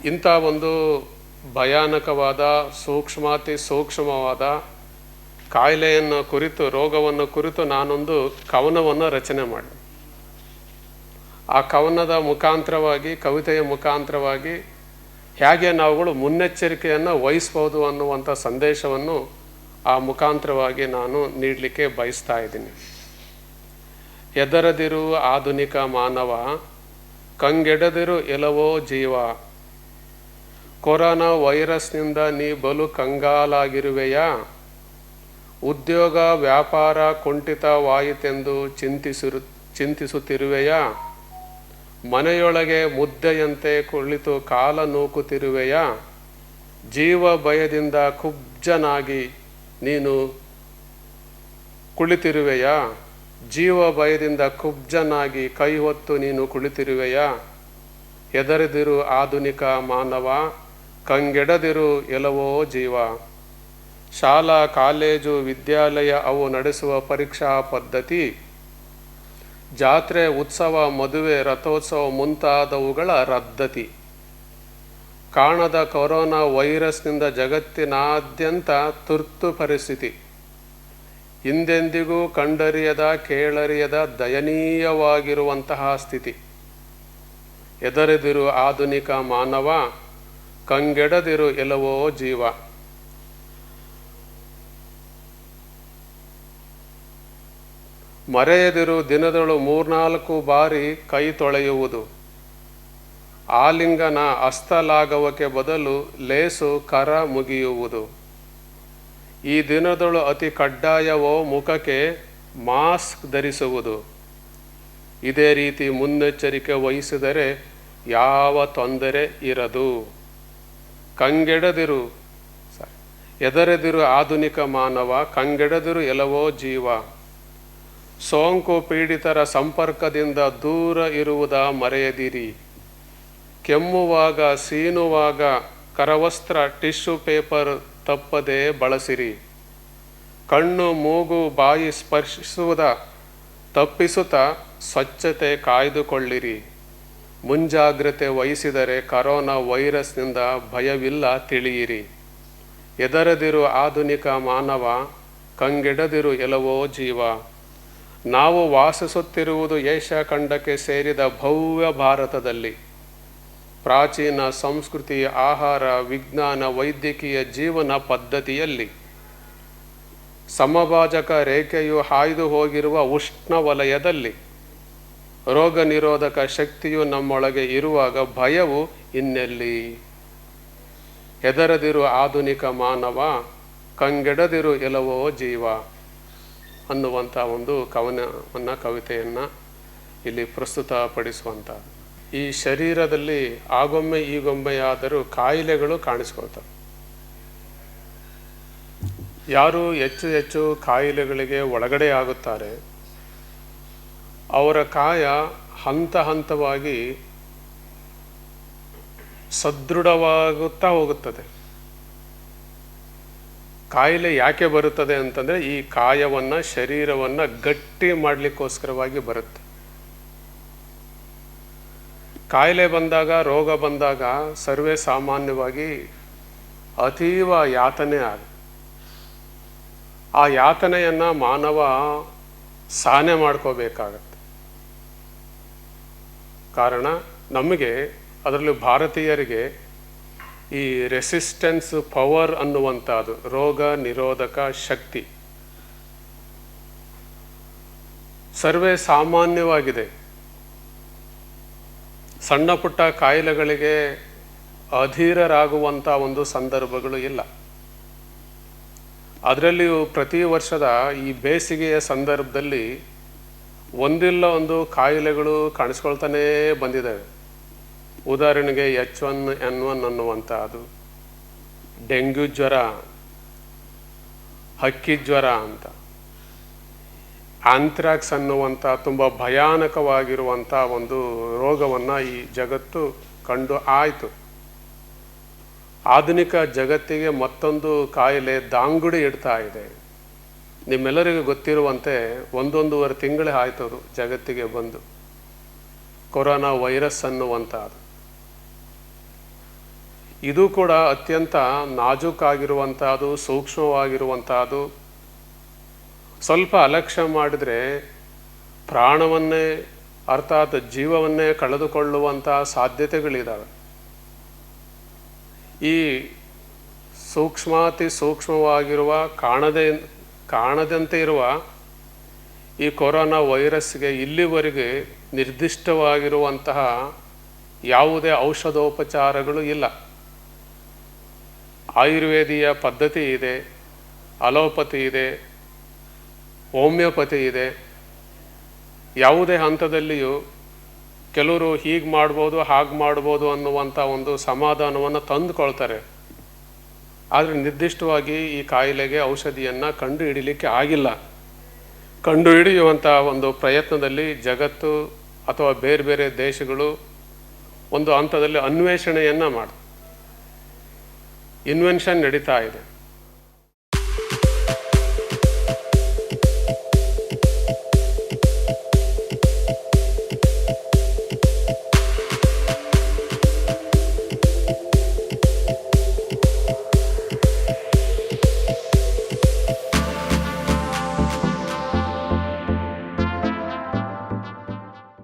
ಇಂಥ ಒಂದು ಭಯಾನಕವಾದ ಸೂಕ್ಷ್ಮಾತಿ ಸೂಕ್ಷ್ಮವಾದ ಕಾಯಿಲೆಯನ್ನು ಕುರಿತು, ರೋಗವನ್ನು ಕುರಿತು ನಾನೊಂದು ಕವನವನ್ನು ರಚನೆ ಮಾಡಿ, ಆ ಕವನದ ಮುಖಾಂತರವಾಗಿ, ಕವಿತೆಯ ಮುಖಾಂತರವಾಗಿ ಹೇಗೆ ನಾವುಗಳು ಮುನ್ನೆಚ್ಚರಿಕೆಯನ್ನು ವಹಿಸ್ಬೋದು ಅನ್ನುವಂಥ ಸಂದೇಶವನ್ನು ಆ ಮುಖಾಂತರವಾಗಿ ನಾನು ನೀಡಲಿಕ್ಕೆ ಬಯಸ್ತಾ ಇದ್ದೀನಿ. ಎದರದಿರು ಆಧುನಿಕ ಮಾನವ, ಕಂಗೆಡದಿರು ಎಲವೋ ಜೀವ, ಕೊರೋನಾ ವೈರಸ್ನಿಂದ ನೀ ಬಲು ಕಂಗಾಲಾಗಿರುವೆಯಾ, ಉದ್ಯೋಗ ವ್ಯಾಪಾರ ಕುಂಠಿತವಾಯಿತೆಂದು ಚಿಂತಿಸುತ್ತಿರುವೆಯಾ, ಮನೆಯೊಳಗೆ ಮುದ್ದೆಯಂತೆ ಕುಳಿತು ಕಾಲ ನೂಕುತ್ತಿರುವೆಯಾ, ಜೀವ ಭಯದಿಂದ ಕುಬ್ಜನಾಗಿ ನೀನು ಕುಳಿತಿರುವೆಯಾ, ಜೀವ ಭಯದಿಂದ ಕುಬ್ಜನಾಗಿ ಕೈ ಹೊತ್ತು ನೀನು ಕುಳಿತಿರುವೆಯಾ, ಎದರದಿರು ಆಧುನಿಕ ಮಾನವ, ಕಂಗೆಡದಿರು ಎಲವೋ ಜೀವ. ಶಾಲಾ ಕಾಲೇಜು ವಿದ್ಯಾಲಯ ಅವು ನಡೆಸುವ ಪರೀಕ್ಷಾ ಪದ್ಧತಿ, ಜಾತ್ರೆ ಉತ್ಸವ ಮದುವೆ ರಥೋತ್ಸವ ಮುಂತಾದವುಗಳ ರದ್ದತಿ, ಕಾಣದ ಕೊರೋನಾ ವೈರಸ್ನಿಂದ ಜಗತ್ತಿನಾದ್ಯಂತ ತುರ್ತು ಪರಿಸ್ಥಿತಿ, ಹಿಂದೆಂದಿಗೂ ಕಂಡರಿಯದ ಕೇಳರಿಯದ ದಯನೀಯವಾಗಿರುವಂತಹ ಸ್ಥಿತಿ, ಎದರೆದಿರು ಆಧುನಿಕ ಮಾನವ, ಕಂಗೆಡದಿರು ಎಲವೋ ಜೀವ. ಮರೆಯದಿರು ದಿನದಳು 3-4 ಬಾರಿ ಕೈ ತೊಳೆಯುವುದು, ಆಲಿಂಗನ ಹಸ್ತಲಾಘವಕ್ಕೆ ಬದಲು ಲೇಸು ಕರ ಮುಗಿಯುವುದು, ಈ ದಿನದಳು ಅತಿ ಕಡ್ಡಾಯವೋ ಮುಖಕ್ಕೆ ಮಾಸ್ಕ್ ಧರಿಸುವುದು, ಇದೇ ರೀತಿ ಮುನ್ನೆಚ್ಚರಿಕೆ ವಹಿಸಿದರೆ ಯಾವ ತೊಂದರೆ ಇರದು. ಕಂಗೆಡದಿರು ಎದರೆದಿರು ಆಧುನಿಕ ಮಾನವ, ಕಂಗೆಡದಿರು ಎಲವೋ ಜೀವ. ಸೋಂಕು ಪೀಡಿತರ ಸಂಪರ್ಕದಿಂದ ದೂರ ಇರುವುದ ಮರೆಯದಿರಿ, ಕೆಮ್ಮುವಾಗ ಸೀನುವಾಗ ಕರವಸ್ತ್ರ ಟಿಶ್ಯೂ ಪೇಪರ್ ತಪ್ಪದೆ ಬಳಸಿರಿ, ಕಣ್ಣು ಮೂಗು ಬಾಯಿ ಸ್ಪರ್ಶಿಸುವುದ ತಪ್ಪಿಸುತ್ತಾ ಸ್ವಚ್ಛತೆ ಕಾಯ್ದುಕೊಳ್ಳಿರಿ, ಮುಂಜಾಗ್ರತೆ ವಹಿಸಿದರೆ ಕರೋನಾ ವೈರಸ್ನಿಂದ ಭಯವಿಲ್ಲ ತಿಳಿಯಿರಿ, ಎದರದಿರು ಆಧುನಿಕ ಮಾನವ, ಕಂಗೆಡದಿರು ಎಲವೋ ಜೀವ. ನಾವು ವಾಸಿಸುತ್ತಿರುವುದು ಏಷ್ಯಾ ಖಂಡಕ್ಕೆ ಸೇರಿದ ಭವ್ಯ ಭಾರತದಲ್ಲಿ. ಪ್ರಾಚೀನ ಸಂಸ್ಕೃತಿ, ಆಹಾರ, ವಿಜ್ಞಾನ, ವೈದ್ಯಕೀಯ ಜೀವನ ಪದ್ಧತಿಯಲ್ಲಿ ಸಮಭಾಜಕ ರೇಖೆಯು ಹಾಯ್ದು ಹೋಗಿರುವ ಉಷ್ಣವಲಯದಲ್ಲಿ ರೋಗ ನಿರೋಧಕ ಶಕ್ತಿಯು ನಮ್ಮೊಳಗೆ ಇರುವಾಗ ಭಯವು ಇನ್ನೆಲ್ಲಿ. ಎದರದಿರು ಆಧುನಿಕ ಮಾನವ, ಕಂಗೆಡದಿರು ಎಲವೋ ಜೀವ ಅನ್ನುವಂಥ ಒಂದು ಕವನವನ್ನು, ಕವಿತೆಯನ್ನು ಇಲ್ಲಿ ಪ್ರಸ್ತುತಪಡಿಸುವಂಥದ್ದು. ಈ ಶರೀರದಲ್ಲಿ ಆಗೊಮ್ಮೆ ಈಗೊಮ್ಮೆಯಾದರೂ ಕಾಯಿಲೆಗಳು ಕಾಣಿಸ್ಕೊಳ್ತವೆ. ಯಾರು ಹೆಚ್ಚು ಹೆಚ್ಚು ಕಾಯಿಲೆಗಳಿಗೆ ಒಳಗಡೆ ಆಗುತ್ತಾರೆ ಅವರ ಕಾಯ ಹಂತ ಹಂತವಾಗಿ ಸದೃಢವಾಗುತ್ತಾ ಹೋಗುತ್ತದೆ. ಕಾಯಿಲೆ ಯಾಕೆ ಬರುತ್ತದೆ ಅಂತಂದರೆ ಈ ಕಾಯವನ್ನು, ಶರೀರವನ್ನು ಗಟ್ಟಿ ಮಾಡಲಿಕ್ಕೋಸ್ಕರವಾಗಿ ಬರುತ್ತೆ. ಕಾಯಿಲೆ ಬಂದಾಗ, ರೋಗ ಬಂದಾಗ ಸರ್ವೇ ಸಾಮಾನ್ಯವಾಗಿ ಅತೀವ ಯಾತನೆ ಆಗುತ್ತೆ. ಆ ಯಾತನೆಯನ್ನು ಮಾನವ ಸಹನೆ ಮಾಡ್ಕೋಬೇಕಾಗತ್ತೆ. ಕಾರಣ ನಮಗೆ, ಅದರಲ್ಲೂ ಭಾರತೀಯರಿಗೆ, ಈ ರೆಸಿಸ್ಟೆನ್ಸ್ ಪವರ್ ಅನ್ನುವಂಥದ್ದು, ರೋಗ ನಿರೋಧಕ ಶಕ್ತಿ ಸರ್ವೇ ಸಾಮಾನ್ಯವಾಗಿದೆ. ಸಣ್ಣ ಪುಟ್ಟ ಕಾಯಿಲೆಗಳಿಗೆ ಅಧೀರರಾಗುವಂಥ ಒಂದು ಸಂದರ್ಭಗಳು ಇಲ್ಲ. ಅದರಲ್ಲಿಯೂ ಪ್ರತಿ ವರ್ಷದ ಈ ಬೇಸಿಗೆಯ ಸಂದರ್ಭದಲ್ಲಿ ಒಂದಿಲ್ಲ ಒಂದು ಕಾಯಿಲೆಗಳು ಕಾಣಿಸ್ಕೊಳ್ತಾನೇ ಬಂದಿದ್ದಾವೆ. ಉದಾಹರಣೆಗೆ H1N1 ಅನ್ನುವಂಥದ್ದು, ಡೆಂಗ್ಯೂ ಜ್ವರ, ಹಕ್ಕಿ ಜ್ವರ ಅಂತ, ಆಂಥ್ರಾಕ್ಸ್ ಅನ್ನುವಂಥ ತುಂಬ ಭಯಾನಕವಾಗಿರುವಂಥ ಒಂದು ರೋಗವನ್ನು ಈ ಜಗತ್ತು ಕಂಡು ಆಯಿತು. ಆಧುನಿಕ ಜಗತ್ತಿಗೆ ಮತ್ತೊಂದು ಕಾಯಿಲೆ ದಾಂಗುಡಿ ಇಡ್ತಾ ಇದೆ. ನಿಮ್ಮೆಲ್ಲರಿಗೂ ಗೊತ್ತಿರುವಂತೆ 1-1.5 ತಿಂಗಳೇ ಆಯಿತು ಅದು ಜಗತ್ತಿಗೆ ಬಂದು, ಕೊರೋನಾ ವೈರಸ್ ಅನ್ನುವಂಥದ್ದು. ಇದು ಕೂಡ ಅತ್ಯಂತ ನಾಜೂಕಾಗಿರುವಂತಹದ್ದು, ಸೂಕ್ಷ್ಮವಾಗಿರುವಂತಹದ್ದು. ಸ್ವಲ್ಪ ಅಲಕ್ಷ್ಯ ಮಾಡಿದರೆ ಪ್ರಾಣವನ್ನೇ ಅರ್ಥಾತ್ ಜೀವವನ್ನೇ ಕಳೆದುಕೊಳ್ಳುವಂತಹ ಸಾಧ್ಯತೆಗಳಿದ್ದಾವೆ. ಈ ಸೂಕ್ಷ್ಮಾತಿ ಸೂಕ್ಷ್ಮವಾಗಿರುವ ಕಾಣದಂತೆ ಇರುವ ಈ ಕೊರೋನಾ ವೈರಸ್ಗೆ ಇಲ್ಲಿವರೆಗೆ ನಿರ್ದಿಷ್ಟವಾಗಿರುವಂತಹ ಯಾವುದೇ ಔಷಧೋಪಚಾರಗಳು ಇಲ್ಲ. ಆಯುರ್ವೇದೀಯ ಪದ್ಧತಿ ಇದೆ, ಅಲೋಪತಿ ಇದೆ, ಹೋಮಿಯೋಪತಿ ಇದೆ. ಯಾವುದೇ ಹಂತದಲ್ಲಿಯೂ ಕೆಲವರು ಹೀಗೆ ಮಾಡ್ಬೋದು ಹಾಗೆ ಮಾಡ್ಬೋದು ಅನ್ನುವಂಥ ಒಂದು ಸಮಾಧಾನವನ್ನು ತಂದುಕೊಳ್ತಾರೆ. ಆದರೆ ನಿರ್ದಿಷ್ಟವಾಗಿ ಈ ಕಾಯಿಲೆಗೆ ಔಷಧಿಯನ್ನು ಕಂಡು ಹಿಡಿಲಿಕ್ಕೆ ಆಗಿಲ್ಲ. ಕಂಡು ಹಿಡಿಯುವಂಥ ಒಂದು ಪ್ರಯತ್ನದಲ್ಲಿ ಜಗತ್ತು ಅಥವಾ ಬೇರೆ ಬೇರೆ ದೇಶಗಳು ಒಂದು ಹಂತದಲ್ಲಿ ಅನ್ವೇಷಣೆಯನ್ನು ಇನ್ವೆನ್ಷನ್ ನಡೀತಾ ಇದೆ.